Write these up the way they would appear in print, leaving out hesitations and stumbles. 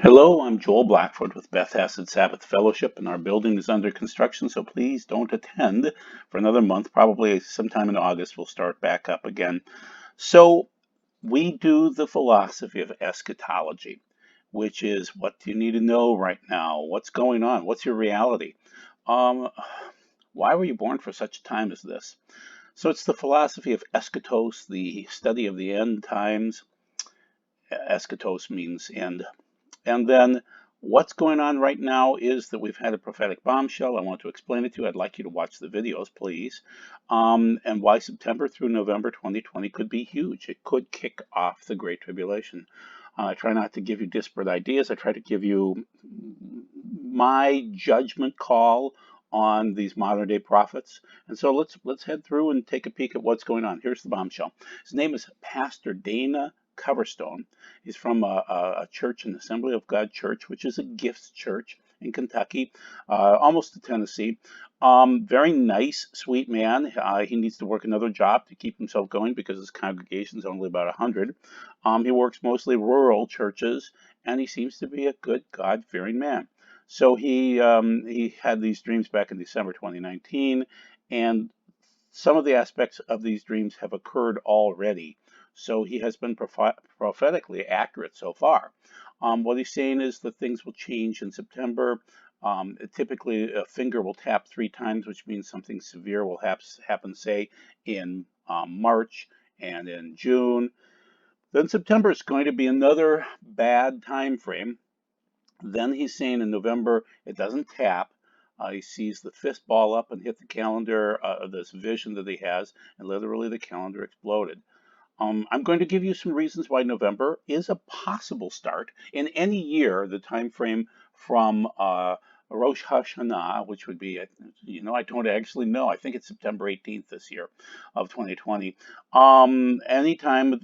Hello, I'm Joel Blackford with Beth Acid Sabbath Fellowship, and our building is under construction, so please don't attend for another month. Probably sometime in August, we'll start back up again. So, we do the philosophy of eschatology, which is what do you need to know right now? What's going on? What's your reality? Um, why were you born for such a time as this? So, it's the philosophy of eschatos, the study of the end times. Eschatos means end. And then what's going on right now is that we've had a prophetic bombshell. I want to explain it to you. I'd like you to watch the videos, please. And why September through November 2020 could be huge. It could kick off the Great Tribulation. I try not to give you disparate ideas. I try to give you my judgment call on these modern day prophets. And so let's head through and take a peek at what's going on. Here's the bombshell. His name is Pastor Dana Coverstone. He's from a church, an Assembly of God church, which is a gifts church in Kentucky, almost to Tennessee. Very nice, sweet man. He needs to work another job to keep himself going because his congregation is only about 100. He works mostly rural churches, and he seems to be a good, God-fearing man. So he had these dreams back in December 2019, and some of the aspects of these dreams have occurred already. So he has been prophetically accurate so far. What he's saying is that things will change in September. Typically, a finger will tap 3 times, which means something severe will happen, say, in March and in June. Then September is going to be another bad time frame. Then he's saying in November it doesn't tap. He sees the fist ball up and hit the calendar, this vision that he has, and literally the calendar exploded. I'm going to give you some reasons why November is a possible start in any year. The time frame from Rosh Hashanah, which would be, I don't actually know. I think it's September 18th this year of 2020. Anytime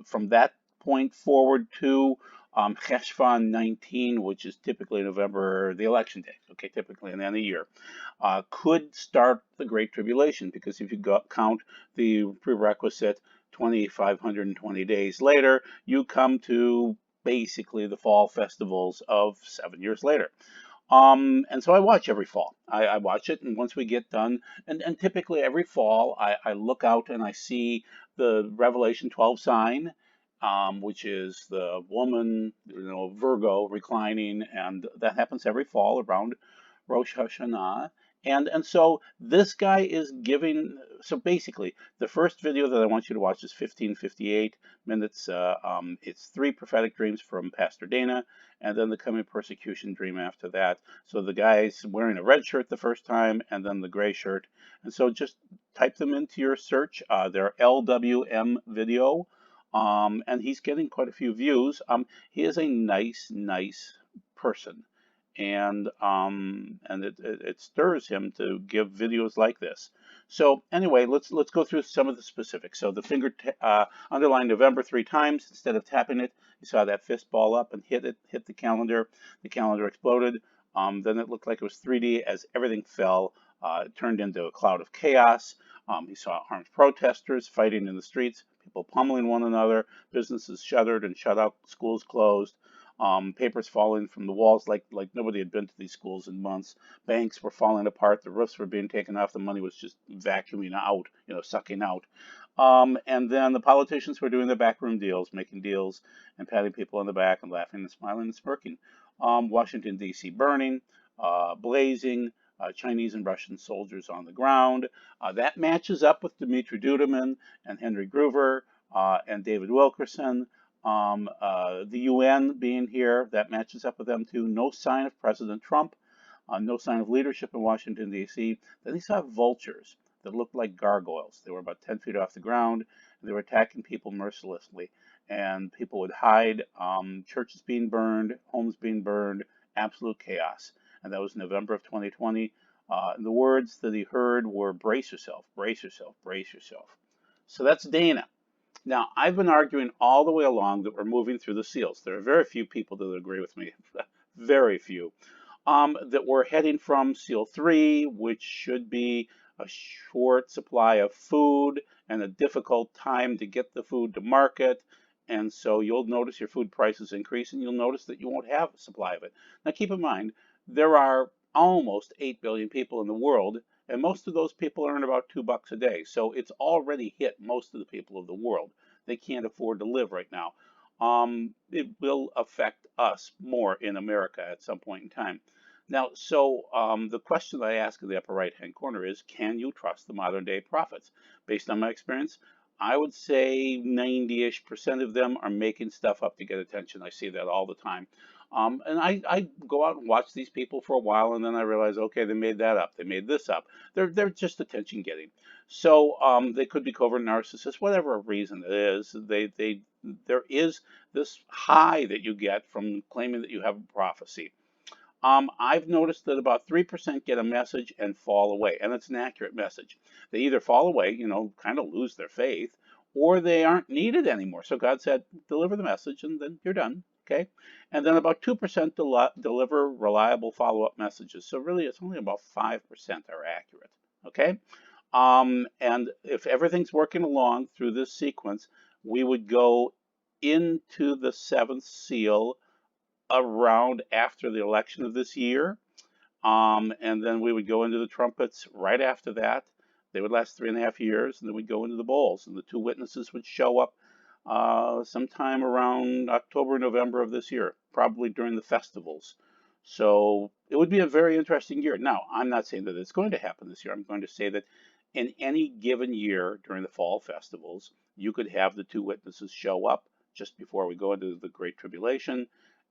from that point forward to Cheshvan 19, which is typically November, the election day, okay, typically in any year, could start the Great Tribulation because if you count the prerequisite 2,520 days later, you come to basically the fall festivals of 7 years later. And so I watch every fall. I watch it, and once we get done, and typically every fall, I look out and I see the Revelation 12 sign, which is the woman, Virgo reclining, and that happens every fall around Rosh Hashanah. And so this guy is giving. So basically, the first video that I want you to watch is 15:58 minutes. It's 3 prophetic dreams from Pastor Dana, and then the coming persecution dream after that. So the guy's wearing a red shirt the first time, and then the gray shirt. And so just type them into your search. They're LWM video, and he's getting quite a few views. He is a nice person, and it stirs him to give videos like this. So anyway, let's go through some of the specifics. So the finger underlined November 3 times instead of tapping it. You saw that fist ball up and hit the calendar. The calendar exploded. Then it looked like it was 3D as everything fell. It turned into a cloud of chaos. He saw armed protesters fighting in the streets, people pummeling one another, businesses shuttered and shut out, schools closed. Papers falling from the walls like nobody had been to these schools in months. Banks were falling apart. The roofs were being taken off. The money was just vacuuming out, sucking out. And then the politicians were doing their backroom deals, making deals and patting people on the back and laughing and smiling and smirking. Washington, D.C. burning, blazing, Chinese and Russian soldiers on the ground. That matches up with Dmitry Duduman and Henry Gruver and David Wilkerson. The UN being here, that matches up with them too. No sign of President Trump, no sign of leadership in Washington, D.C. Then he saw vultures that looked like gargoyles. They were about 10 feet off the ground, and they were attacking people mercilessly. And people would hide, churches being burned, homes being burned, absolute chaos. And that was November of 2020. The words that he heard were brace yourself, brace yourself, brace yourself. So that's Dana. Now, I've been arguing all the way along that we're moving through the seals. There are very few people that agree with me, very few, that we're heading from seal 3, which should be a short supply of food and a difficult time to get the food to market, And so you'll notice your food prices increase, and you'll notice that you won't have a supply of it. Now, keep in mind, there are almost 8 billion people in the world, and most of those people earn about $2 a day. So it's already hit most of the people of the world. They can't afford to live right now. It will affect us more in America at some point in time. Now, so the question that I ask in the upper right-hand corner is, can you trust the modern day prophets? Based on my experience, I would say 90-ish% of them are making stuff up to get attention. I see that all the time. And I go out and watch these people for a while, and then I realize, okay, they made that up. They made this up. They're just attention getting. So they could be covert narcissists, whatever reason it is. There is this high that you get from claiming that you have a prophecy. I've noticed that about 3% get a message and fall away, and it's an accurate message. They either fall away, kind of lose their faith, or they aren't needed anymore. So God said, deliver the message, and then you're done. Okay? And then about 2% deliver reliable follow-up messages. So really, it's only about 5% are accurate. Okay? And if everything's working along through this sequence, we would go into the seventh seal around after the election of this year. And then we would go into the trumpets right after that. They would last 3.5 years, and then we'd go into the bowls, and the two witnesses would show up sometime around October, November of this year, probably during the festivals. So it would be a very interesting year. Now, I'm not saying that it's going to happen this year. I'm going to say that in any given year during the fall festivals, you could have the two witnesses show up just before we go into the Great Tribulation,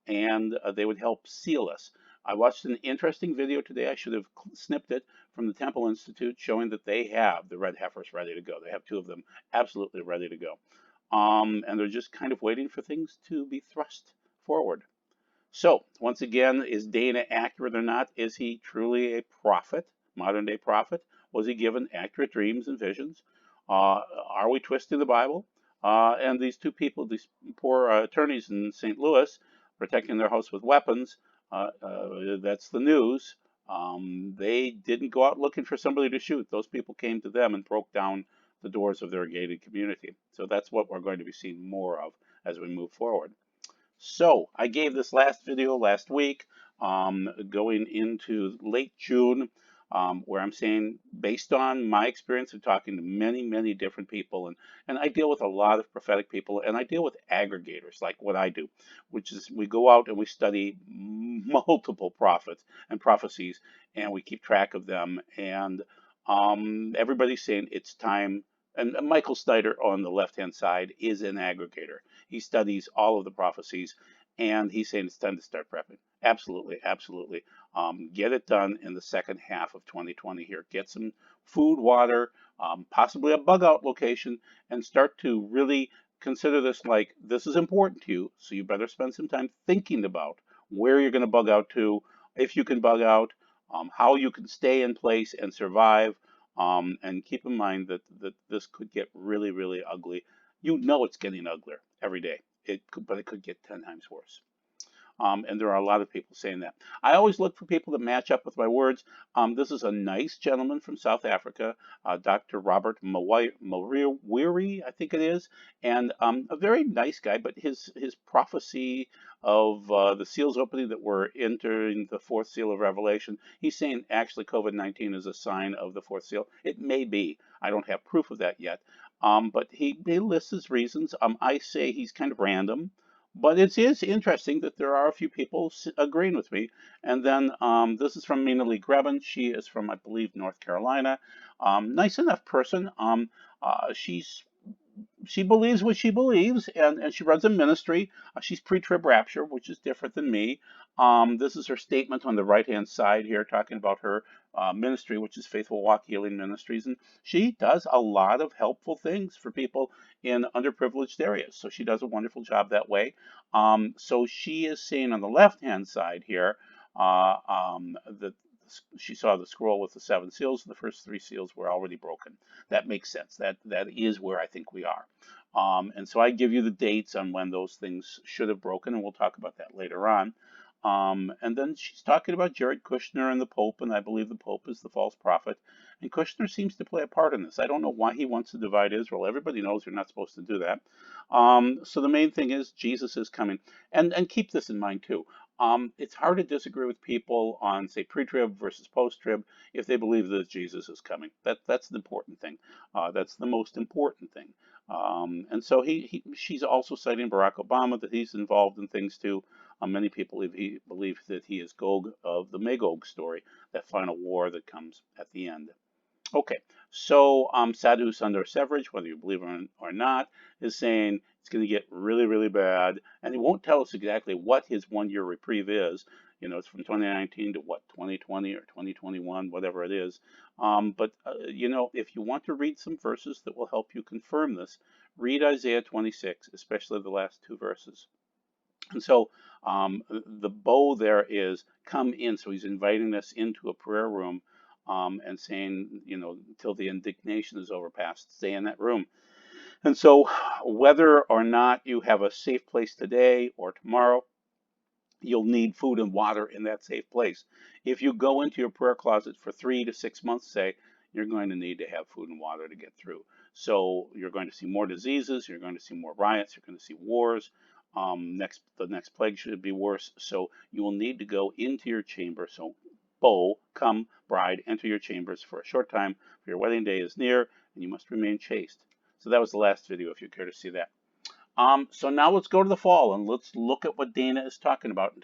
and they would help seal us. I watched an interesting video today. I should have snipped it from the Temple Institute, showing that they have the red heifers ready to go. They have two of them absolutely ready to go. And they're just kind of waiting for things to be thrust forward. So, once again, is Dana accurate or not? Is he truly a prophet, modern day prophet? Was he given accurate dreams and visions? Are we twisting the Bible? And these two people, these poor attorneys in St. Louis, protecting their house with weapons, that's the news. They didn't go out looking for somebody to shoot. Those people came to them and broke down the doors of their gated community. So that's what we're going to be seeing more of as we move forward. So I gave this last video last week, going into late June, where I'm saying, based on my experience of talking to many, many different people, and I deal with a lot of prophetic people, and I deal with aggregators, like what I do, which is we go out and we study multiple prophets and prophecies, and we keep track of them, and everybody's saying it's time. And Michael Snyder on the left-hand side is an aggregator. He studies all of the prophecies, and he's saying it's time to start prepping. Absolutely, absolutely. Get it done in the second half of 2020 here. Get some food, water, possibly a bug out location, and start to really consider this like this is important to you. So you better spend some time thinking about where you're going to bug out to, if you can bug out, how you can stay in place and survive. And keep in mind that this could get really, really ugly. You know it's getting uglier every day. But it could get 10 times worse. And there are a lot of people saying that. I always look for people that match up with my words. This is a nice gentleman from South Africa, Dr. Robert Mawiri, I think it is, and a very nice guy. But his prophecy of the seals opening, that we're entering the fourth seal of Revelation, he's saying actually COVID-19 is a sign of the fourth seal. It may be. I don't have proof of that yet. But he lists his reasons. I say he's kind of random. But it is interesting that there are a few people agreeing with me. And then this is from Mina Lee Greben. She is from, I believe, North Carolina. Nice enough person. She believes what she believes, and she runs a ministry. She's pre-trib rapture, which is different than me. This is her statement on the right-hand side here, talking about her ministry, which is Faithful Walk Healing Ministries. And she does a lot of helpful things for people in underprivileged areas. So she does a wonderful job that way. So she is saying on the left-hand side here that she saw the scroll with the seven seals. The first three seals were already broken. That makes sense. That is where I think we are. And so I give you the dates on when those things should have broken, and we'll talk about that later on. And then she's talking about Jared Kushner and the Pope, and I believe the Pope is the false prophet. And Kushner seems to play a part in this. I don't know why he wants to divide Israel. Everybody knows you're not supposed to do that. So the main thing is Jesus is coming. And keep this in mind too. It's hard to disagree with people on, say, pre-trib versus post-trib if they believe that Jesus is coming. That's the important thing. That's the most important thing. And so she's also citing Barack Obama, that he's involved in things too. Many people believe that he is Gog of the Magog story, that final war that comes at the end. Okay, so Sadhu Sundar Severage, whether you believe it or not, is saying it's going to get really, really bad, and he won't tell us exactly what his one-year reprieve is. You know, it's from 2019 to what, 2020 or 2021, whatever it is. But you know, if you want to read some verses that will help you confirm this, read Isaiah 26, especially the last two verses. And so the bow there is come in. So he's inviting us into a prayer room and saying, you know, until the indignation is overpassed, stay in that room. And so whether or not you have a safe place today or tomorrow, you'll need food and water in that safe place. If you go into your prayer closet for 3 to 6 months, say, you're going to need to have food and water to get through. So you're going to see more diseases, you're going to see more riots, you're going to see wars. The next plague should be worse. So you will need to go into your chamber. So, beau, come, bride, enter your chambers for a short time, for your wedding day is near, and you must remain chaste. So that was the last video, if you care to see that. So now let's go to the fall and let's look at what Dana is talking about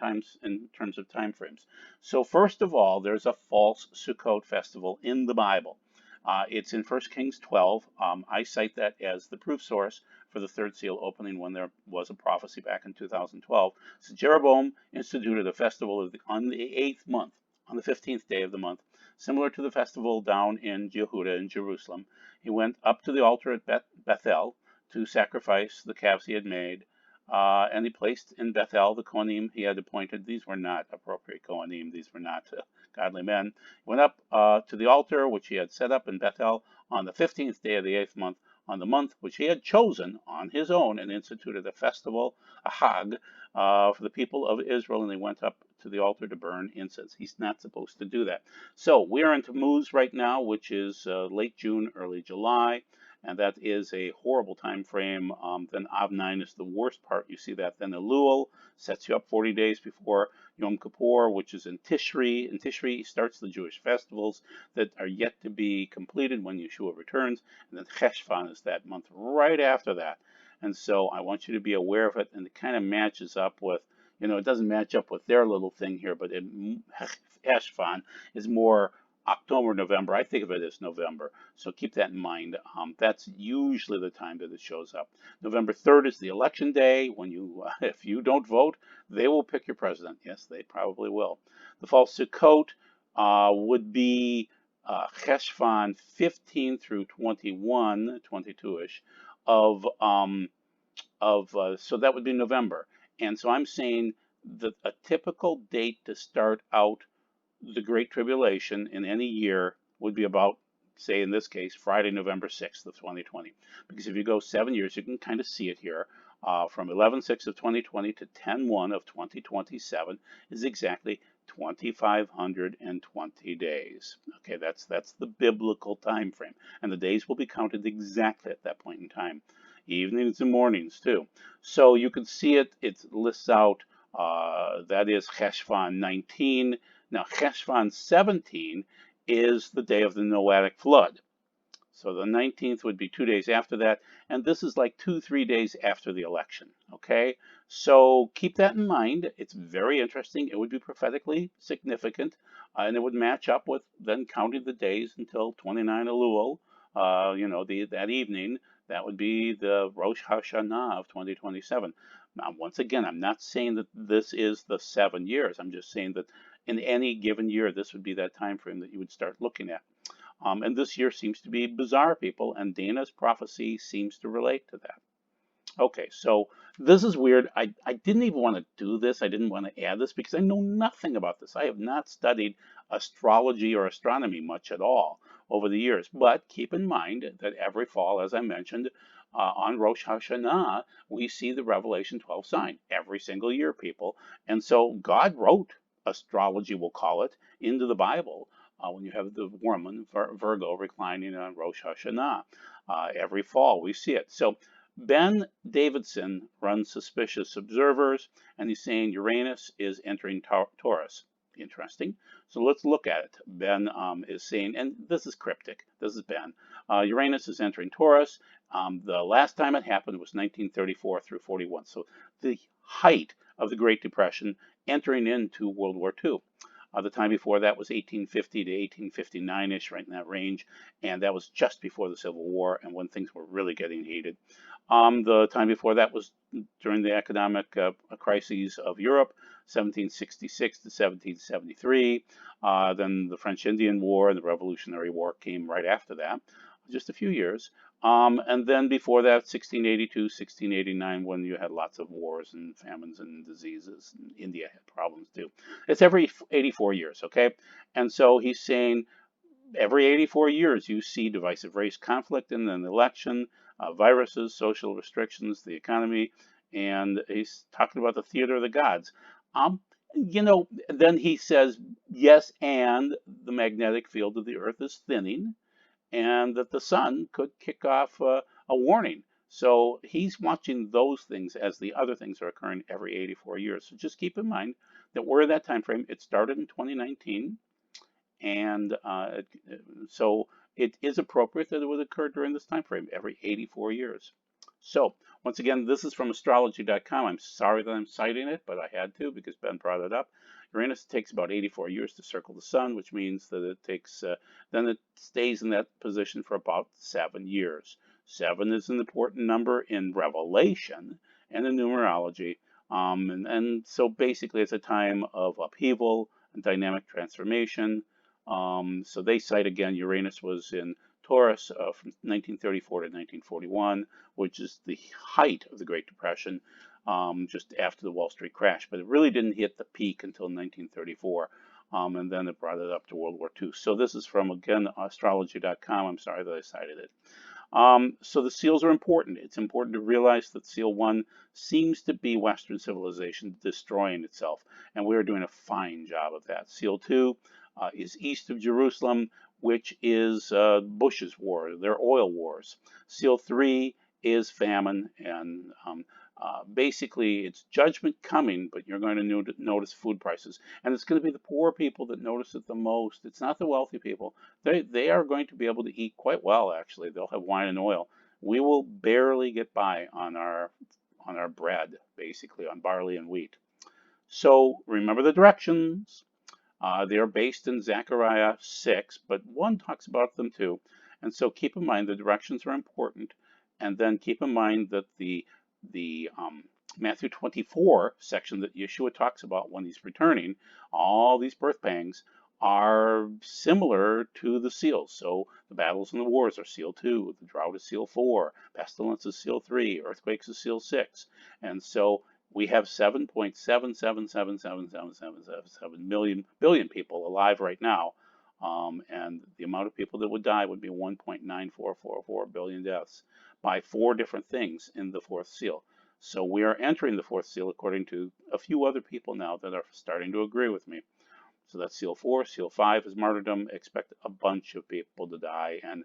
in terms of time frames. So first of all, there's a false Sukkot festival in the Bible. It's in 1 Kings 12. I cite that as the proof source for the third seal opening when there was a prophecy back in 2012. So Jeroboam instituted a festival on the 8th month, on the 15th day of the month, similar to the festival down in Yehuda in Jerusalem. He went up to the altar at Bethel to sacrifice the calves he had made. And he placed in Bethel the Kohanim he had appointed. These were not appropriate Kohanim. These were not godly men. He went up to the altar which he had set up in Bethel on the 15th day of the 8th month, on the month which he had chosen on his own, and instituted a festival, a Hag, for the people of Israel. And they went up to the altar to burn incense. He's not supposed to do that. So we are in Tammuz right now, which is late June, early July. And that is a horrible time frame. Then Av 9 is the worst part. You see that. Then Elul sets you up 40 days before Yom Kippur, which is in Tishri. In Tishri starts the Jewish festivals that are yet to be completed when Yeshua returns. And then Cheshvan is that month right after that. And so I want you to be aware of it. And it kind of matches up with, you know, it doesn't match up with their little thing here, but Cheshvan is more October, November. I think of it as November. So keep that in mind. That's usually the time that it shows up. November 3rd is the election day. When you, if you don't vote, they will pick your president. Yes, they probably will. The false Sukkot would be Cheshvan 15 through 21, 22-ish so that would be November. And so I'm saying that a typical date to start out the Great Tribulation in any year would be about, say in this case, Friday, November 6th of 2020. Because if you go 7 years, you can kind of see it here. From 11/6 of 2020 to 10/1 of 2027 is exactly 2,520 days. Okay, that's the biblical time frame. And the days will be counted exactly at that point in time. Evenings and mornings too. So you can see it lists out, that is Cheshvan 19. Now, Cheshvan 17 is the day of the Noahic flood. So the 19th would be 2 days after that, and this is like 2-3 days after the election, okay? So keep that in mind. It's very interesting. It would be prophetically significant, and it would match up with then counting the days until 29 Elul, you know, that evening. That would be the Rosh Hashanah of 2027. Now, once again, I'm not saying that this is the 7 years. I'm just saying that in any given year, this would be that time frame that you would start looking at. And this year seems to be bizarre, people, and Dana's prophecy seems to relate to that. Okay, so this is weird. I didn't even want to do this. I didn't want to add this because I know nothing about this. I have not studied astrology or astronomy much at all over the years. But keep in mind that every fall, as I mentioned, on Rosh Hashanah, we see the Revelation 12 sign every single year, people. And so God wrote astrology, we'll call it, into the Bible. When you have the woman, Virgo, reclining on Rosh Hashanah. Every fall, we see it. So Ben Davidson runs Suspicious Observers, and he's saying Uranus is entering Taurus. Interesting. So let's look at it. Ben is saying, and this is cryptic. This is Ben. Uranus is entering Taurus. The last time it happened was 1934 through 41. So the height of the Great Depression, entering into World War II. The time before that was 1850 to 1859-ish, right in that range, and that was just before the Civil War and when things were really getting heated. The time before that was during the economic crises of Europe, 1766 to 1773. Then the French Indian War and the Revolutionary War came right after that, just a few years. And then before that, 1682, 1689, when you had lots of wars and famines and diseases. And India had problems too. It's every 84 years, okay? And so he's saying every 84 years you see divisive race conflict in an election, viruses, social restrictions, the economy, and he's talking about the theater of the gods. Then he says, yes, and the magnetic field of the earth is thinning, and that the sun could kick off a warning. So he's watching those things as the other things are occurring every 84 years. So just keep in mind that we're in that time frame. It started in 2019, and so it is appropriate that it would occur during this time frame every 84 years. So once again, this is from astrology.com. I'm sorry that I'm citing it, but I had to because Ben brought it up. Uranus takes about 84 years to circle the sun, which means that it takes, then it stays in that position for about 7 years. 7 is an important number in Revelation and in numerology. And so basically it's a time of upheaval and dynamic transformation. So they cite again, Uranus was in Taurus from 1934 to 1941, which is the height of the Great Depression, just after the Wall Street crash. But it really didn't hit the peak until 1934, and then it brought it up to World War II. So this is from, again, astrology.com. I'm sorry that I cited it. So the seals are important. It's important to realize that seal 1 seems to be Western civilization destroying itself, and we're doing a fine job of that. Seal 2 is east of Jerusalem, which is Bush's war, their oil wars. Seal 3 is famine, and basically it's judgment coming, but you're going to notice food prices. And it's going to be the poor people that notice it the most. It's not the wealthy people. They are going to be able to eat quite well, actually. They'll have wine and oil. We will barely get by on our bread, basically, on barley and wheat. So remember the directions. They are based in Zechariah 6, but 1 talks about them too. And so keep in mind the directions are important. And then keep in mind that the Matthew 24 section that Yeshua talks about when he's returning, all these birth pangs are similar to the seals. So the battles and the wars are seal 2, the drought is seal 4, pestilence is seal 3, earthquakes is seal 6. And so we have 7.77777777 billion people alive right now, and the amount of people that would die would be 1.9444 billion deaths by 4 different things in the 4th seal. So we are entering the 4th seal according to a few other people now that are starting to agree with me. So that's seal 4. Seal 5 is martyrdom. Expect a bunch of people to die, and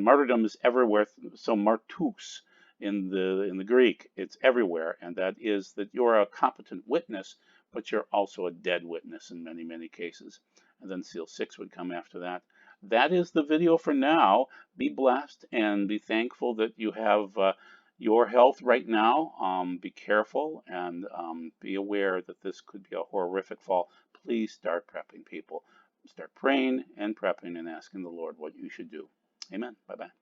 martyrdom is everywhere. So martus in the Greek, it's everywhere, and that is that you're a competent witness, but you're also a dead witness in many, many cases. And then seal 6 would come after that. That is the video for now. Be blessed and be thankful that you have your health right now. Be careful and be aware that this could be a horrific fall. Please start prepping, people. Start praying and prepping and asking the Lord what you should do. Amen. Bye-bye.